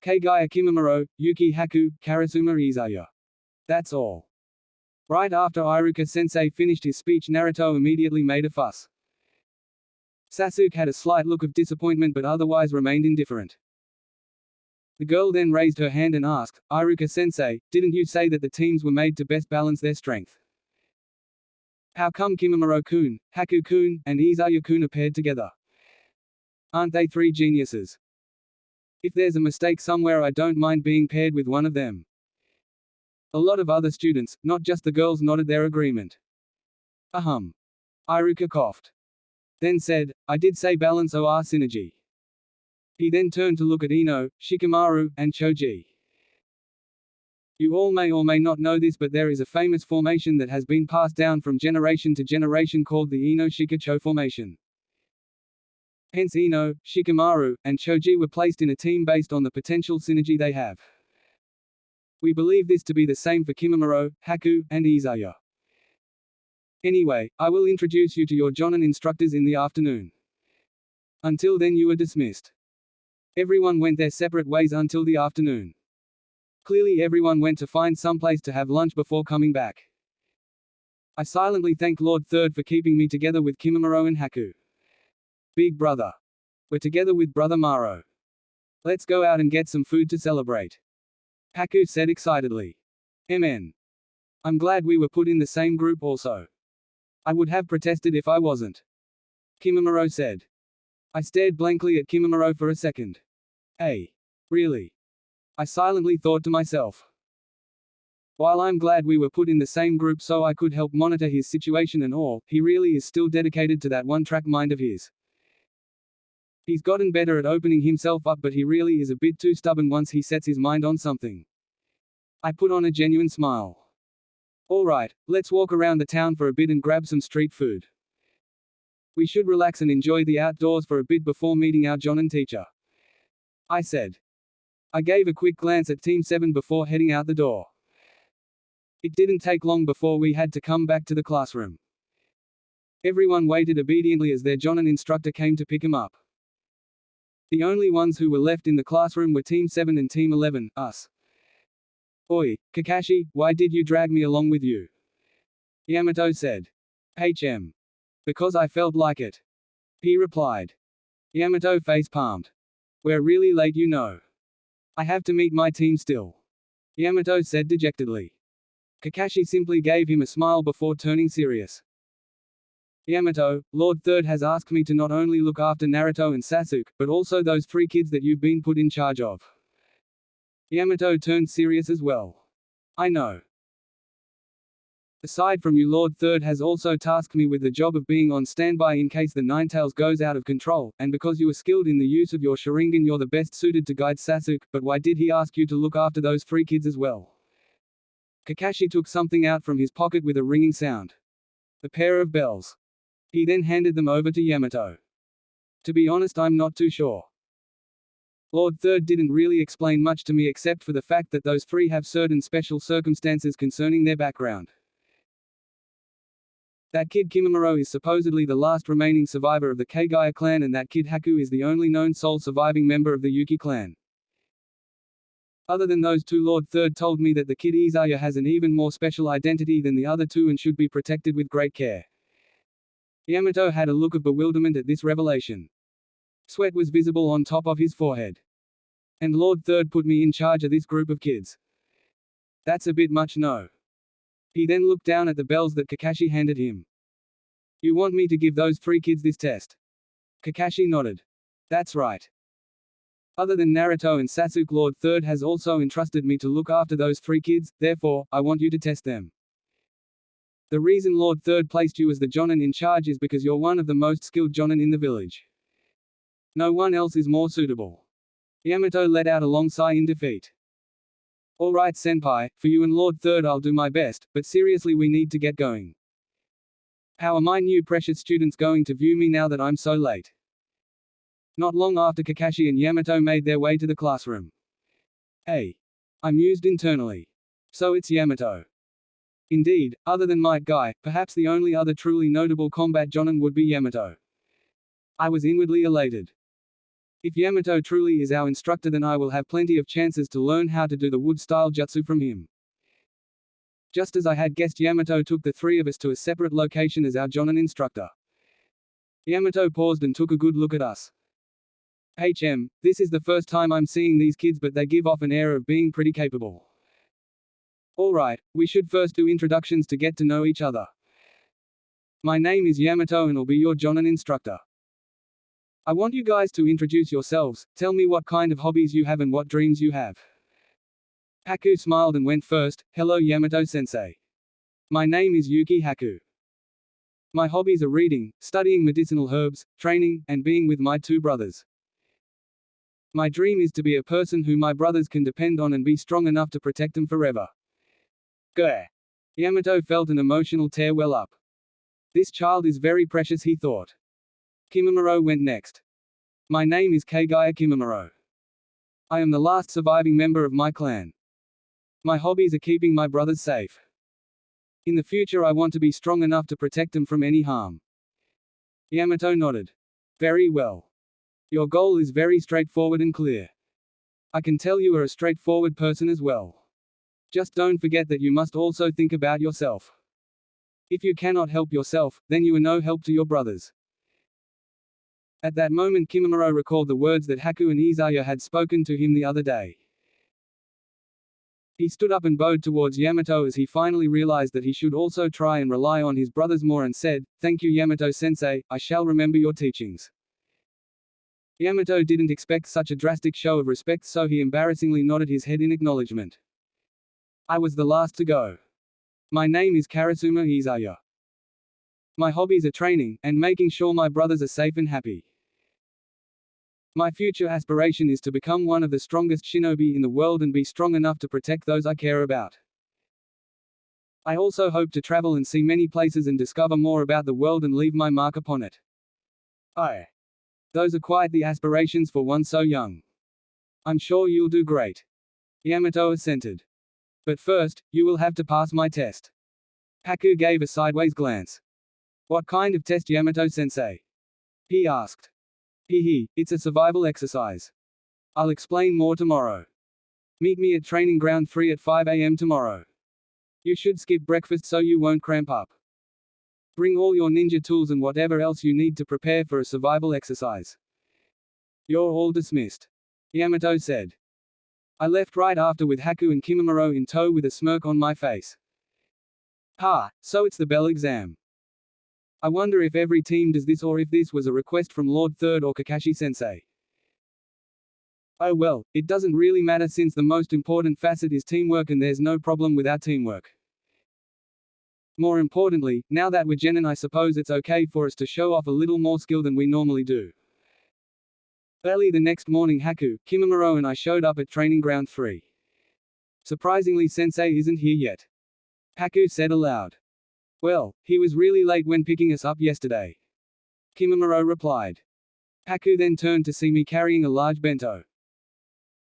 Kagaya Kimimaro, Yuki Haku, Karasuma Izaya. That's all. Right after Iruka-sensei finished his speech, Naruto immediately made a fuss. Sasuke had a slight look of disappointment but otherwise remained indifferent. The girl then raised her hand and asked, Iruka-sensei, didn't you say that the teams were made to best balance their strength? How come Kimimaro-kun, Haku-kun, and Izaya-kun are paired together? Aren't they three geniuses? If there's a mistake somewhere, I don't mind being paired with one of them. A lot of other students, not just the girls, nodded their agreement. Ahem. Iruka coughed. Then said, I did say balance or synergy. He then turned to look at Ino, Shikamaru, and Choji. You all may or may not know this, but there is a famous formation that has been passed down from generation to generation called the Ino-Shika-Cho formation. Hence Ino, Shikamaru, and Choji were placed in a team based on the potential synergy they have. We believe this to be the same for Kimimaro, Haku, and Izaya. Anyway, I will introduce you to your Jonin instructors in the afternoon. Until then you are dismissed. Everyone went their separate ways until the afternoon. Clearly everyone went to find some place to have lunch before coming back. I silently thanked Lord Third for keeping me together with Kimimaro and Haku. Big brother. We're together with brother Maro. Let's go out and get some food to celebrate. Haku said excitedly. MN. I'm glad we were put in the same group also. I would have protested if I wasn't. Kimimaro said. I stared blankly at Kimimaro for a second. Hey. Really? I silently thought to myself. While I'm glad we were put in the same group so I could help monitor his situation and all, he really is still dedicated to that one-track mind of his. He's gotten better at opening himself up, but he really is a bit too stubborn once he sets his mind on something. I put on a genuine smile. Alright, let's walk around the town for a bit and grab some street food. We should relax and enjoy the outdoors for a bit before meeting our Jonin teacher. I said. I gave a quick glance at Team 7 before heading out the door. It didn't take long before we had to come back to the classroom. Everyone waited obediently as their Jonin instructor came to pick him up. The only ones who were left in the classroom were Team 7 and Team 11, us. Oi, Kakashi, why did you drag me along with you? Yamato said. HM. Because I felt like it. He replied. Yamato face-palmed. We're really late, you know. I have to meet my team still. Yamato said dejectedly. Kakashi simply gave him a smile before turning serious. Yamato, Lord Third has asked me to not only look after Naruto and Sasuke, but also those three kids that you've been put in charge of. Yamato turned serious as well. I know. Aside from you, Lord Third has also tasked me with the job of being on standby in case the Ninetales goes out of control, and because you are skilled in the use of your Sharingan, you're the best suited to guide Sasuke, but why did he ask you to look after those three kids as well? Kakashi took something out from his pocket with a ringing sound. A pair of bells. He then handed them over to Yamato. To be honest, I'm not too sure. Lord Third didn't really explain much to me except for the fact that those three have certain special circumstances concerning their background. That kid Kimimaro is supposedly the last remaining survivor of the Kagaya clan, and that kid Haku is the only known sole surviving member of the Yuki clan. Other than those two, Lord Third told me that the kid Izaya has an even more special identity than the other two and should be protected with great care. Yamato had a look of bewilderment at this revelation. Sweat was visible on top of his forehead. And Lord Third put me in charge of this group of kids. That's a bit much, no? He then looked down at the bells that Kakashi handed him. You want me to give those three kids this test? Kakashi nodded. That's right. Other than Naruto and Sasuke, Lord Third has also entrusted me to look after those 3 kids, therefore, I want you to test them. The reason Lord Third placed you as the Jonin in charge is because you're one of the most skilled Jonin in the village. No one else is more suitable. Yamato let out a long sigh in defeat. Alright senpai, for you and Lord Third I'll do my best, but seriously we need to get going. How are my new precious students going to view me now that I'm so late? Not long after Kakashi and Yamato made their way to the classroom. Hey! I mused internally. So it's Yamato. Indeed, other than Might Guy, perhaps the only other truly notable combat Jonin would be Yamato. I was inwardly elated. If Yamato truly is our instructor, then I will have plenty of chances to learn how to do the wood-style jutsu from him. Just as I had guessed, Yamato took the 3 of us to a separate location as our Jonin instructor. Yamato paused and took a good look at us. This is the first time I'm seeing these kids, but they give off an air of being pretty capable. Alright, we should first do introductions to get to know each other. My name is Yamato and I'll be your Jonin instructor. I want you guys to introduce yourselves, tell me what kind of hobbies you have and what dreams you have. Haku smiled and went first. Hello Yamato-sensei. My name is Yuki Haku. My hobbies are reading, studying medicinal herbs, training, and being with my 2 brothers. My dream is to be a person who my brothers can depend on and be strong enough to protect them forever. Grr. Yamato felt an emotional tear well up. This child is very precious, he thought. Kimimaro went next. My name is Kagaya Kimimaro. I am the last surviving member of my clan. My hobbies are keeping my brothers safe. In the future I want to be strong enough to protect them from any harm. Yamato nodded. Very well. Your goal is very straightforward and clear. I can tell you are a straightforward person as well. Just don't forget that you must also think about yourself. If you cannot help yourself, then you are no help to your brothers. At that moment Kimimaro recalled the words that Haku and Izaya had spoken to him the other day. He stood up and bowed towards Yamato as he finally realized that he should also try and rely on his brothers more and said, "Thank you Yamato-sensei, I shall remember your teachings." Yamato didn't expect such a drastic show of respect, so he embarrassingly nodded his head in acknowledgement. I was the last to go. My name is Karasuma Izaya. My hobbies are training, and making sure my brothers are safe and happy. My future aspiration is to become one of the strongest shinobi in the world and be strong enough to protect those I care about. I also hope to travel and see many places and discover more about the world and leave my mark upon it. Those are quite the aspirations for one so young. I'm sure you'll do great. Yamato assented. But first, you will have to pass my test. Haku gave a sideways glance. What kind of test, Yamato-sensei? He asked. It's a survival exercise. I'll explain more tomorrow. Meet me at training ground 3 at 5 AM tomorrow. You should skip breakfast so you won't cramp up. Bring all your ninja tools and whatever else you need to prepare for a survival exercise. You're all dismissed. Yamato said. I left right after with Haku and Kimimaro in tow with a smirk on my face. So it's the bell exam. I wonder if every team does this or if this was a request from Lord Third or Kakashi-sensei. Oh well, it doesn't really matter since the most important facet is teamwork and there's no problem without teamwork. More importantly, now that we're genin, I suppose it's okay for us to show off a little more skill than we normally do. Early the next morning Haku, Kimimaro and I showed up at training ground 3. Surprisingly Sensei isn't here yet. Haku said aloud. Well, he was really late when picking us up yesterday. Kimimaro replied. Haku then turned to see me carrying a large bento.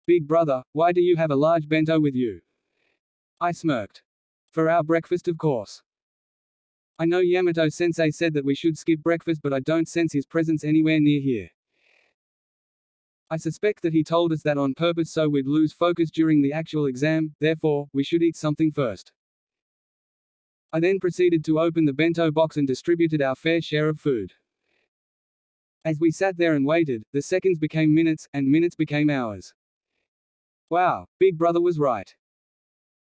Big brother, why do you have a large bento with you? I smirked. For our breakfast, of course. I know Yamato-sensei said that we should skip breakfast, but I don't sense his presence anywhere near here. I suspect that he told us that on purpose so we'd lose focus during the actual exam, therefore, we should eat something first. I then proceeded to open the bento box and distributed our fair share of food. As we sat there and waited, the seconds became minutes, and minutes became hours. Wow, Big Brother was right.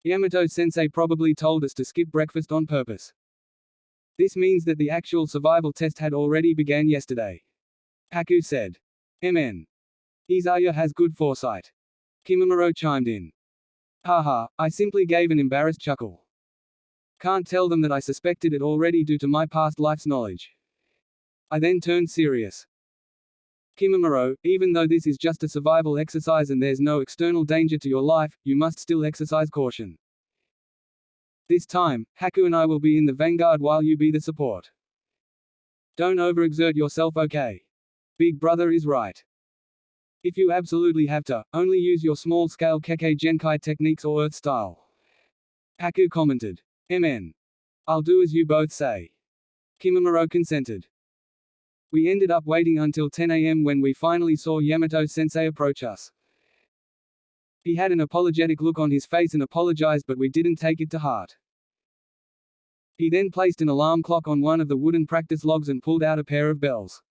Yamato-sensei probably told us to skip breakfast on purpose. This means that the actual survival test had already began yesterday. Haku said. MN. Izaya has good foresight. Kimimaro chimed in. Haha, I simply gave an embarrassed chuckle. Can't tell them that I suspected it already due to my past life's knowledge. I then turned serious. Kimimaro, even though this is just a survival exercise and there's no external danger to your life, you must still exercise caution. This time, Haku and I will be in the vanguard while you be the support. Don't overexert yourself, okay? Big brother is right. If you absolutely have to, only use your small-scale Kekkei Genkai techniques or Earth style. Haku commented. MN. I'll do as you both say. Kimimaro consented. We ended up waiting until 10 a.m. when we finally saw Yamato-sensei approach us. He had an apologetic look on his face and apologized, but we didn't take it to heart. He then placed an alarm clock on one of the wooden practice logs and pulled out a pair of bells.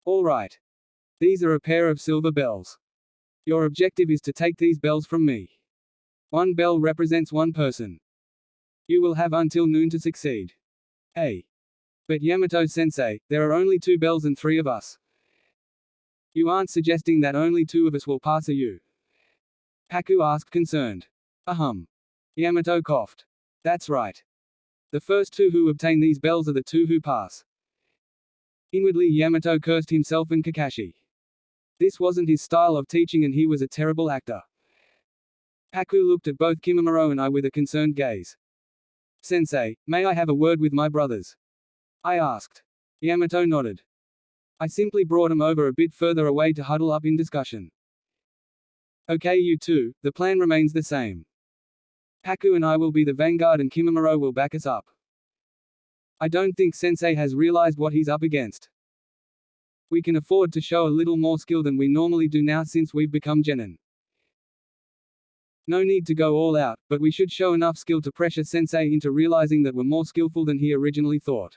All right. These are a pair of silver bells. Your objective is to take these bells from me. One bell represents one person. You will have until noon to succeed. Hey. But Yamato-sensei, there are only 2 bells and 3 of us. You aren't suggesting that only 2 of us will pass you? Haku asked, concerned. Yamato coughed. That's right. The first 2 who obtain these bells are the 2 who pass. Inwardly Yamato cursed himself and Kakashi. This wasn't his style of teaching and he was a terrible actor. Haku looked at both Kimimaro and I with a concerned gaze. Sensei, may I have a word with my brothers? I asked. Yamato nodded. I simply brought him over a bit further away to huddle up in discussion. Okay, you two, the plan remains the same. Haku and I will be the vanguard and Kimimaro will back us up. I don't think Sensei has realized what he's up against. We can afford to show a little more skill than we normally do now since we've become genin. No need to go all out, but we should show enough skill to pressure Sensei into realizing that we're more skillful than he originally thought.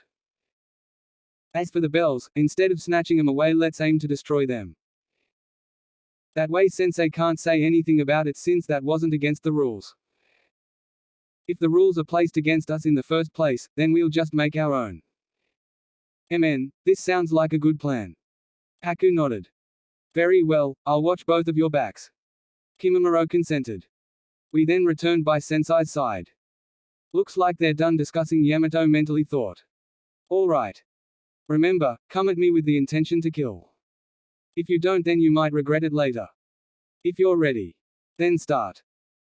As for the bells, instead of snatching them away, let's aim to destroy them. That way Sensei can't say anything about it since that wasn't against the rules. If the rules are placed against us in the first place, then we'll just make our own. MN, this sounds like a good plan. Haku nodded. Very well, I'll watch both of your backs. Kimimaro consented. We then returned by Sensei's side. Looks like they're done discussing, Yamato mentally thought. All right. Remember, come at me with the intention to kill. If you don't, then you might regret it later. If you're ready. Then start.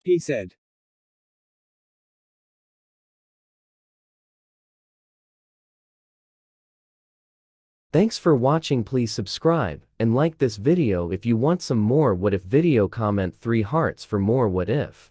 He said. Thanks for watching. Please subscribe and like this video if you want some more what if video. Comment 3 hearts for more what if.